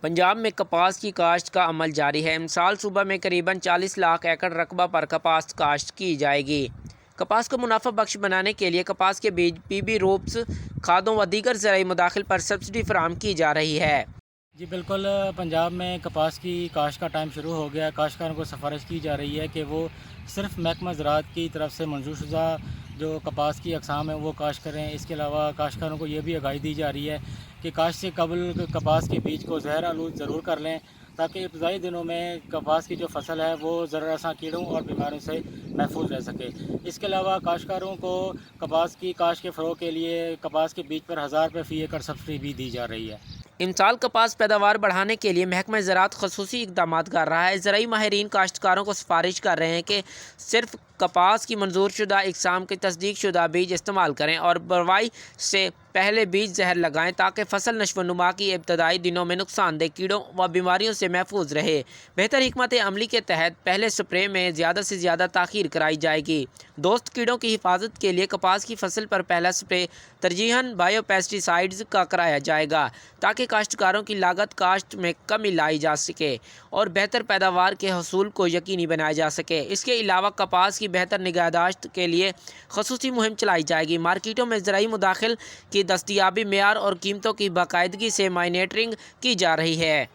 पंजाब में कपास की काश्त का अमल जारी है। इस साल सूबे में करीबन 40 लाख एकड़ रकबा पर कपास काश्त की जाएगी। कपास को मुनाफा बख्श बनाने के लिए कपास के बीज, पीबी रोप्स, खादों व दीगर ज़राई मदाखिल पर सब्सिडी फराहम की जा रही है। जी बिल्कुल, पंजाब में कपास की काश्त का टाइम शुरू हो गया। काश्तकारों को सिफारिश की जा रही है कि वो सिर्फ महकमा ज़राअत की तरफ से मंजूर शुदा जो कपास की अक़साम है वो काश्त करें। इसके अलावा काश्तकारों को ये भी आगाही दी जा रही है कि काश्त से कबल कपास के बीज को ज़हर आलूद ज़रूर कर लें, ताकि इब्तदाई दिनों में कपास की जो फसल है वो ज़रा सा कीड़ों और बीमारियों से महफूज रह सके। इसके अलावा काश्तकारों को कपास की काश्त के फ़रोग़ के लिए कपास के बीज पर 1000 रुपये फ़ी एकड़ सब्सिडी भी दी जा रही है। इमसाल कपास पैदावार बढ़ाने के लिए महकमा ज़राअत खसूसी इक़दाम कर रहा है। ज़राई माहिरीन काश्तकारों को सिफारिश कर रहे हैं कि सिर्फ कपास की मंजूर शुदा इक़साम के तस्दीक शुदा बीज इस्तेमाल करें और बुवाई से पहले बीज ज़हर लगाएं, ताकि फसल नश्व नुमा की इब्तदाई दिनों में नुकसानदेह कीड़ों व बीमारियों से महफूज रहे। बेहतर हिकमत अमली के तहत पहले स्प्रे में ज़्यादा से ज़्यादा ताख़ीर कराई जाएगी। दोस्त कीड़ों की हिफाजत के लिए कपास की फसल पर पहला स्प्रे तरजीहन बायोपेस्टिसाइड्स का कराया जाएगा, ताकि काश्तकारों की लागत काश्त में कमी लाई जा सके और बेहतर पैदावार के हसूल को यकीनी बनाया जा सके। इसके अलावा कपास की बेहतर निगहदाश्त के लिए खसूसी मुहिम चलाई जाएगी। मार्केटों में ज़राई मुदाखिल की दस्तयाबी, मेयार और कीमतों की बाकायदगी से मॉनिटरिंग की जा रही है।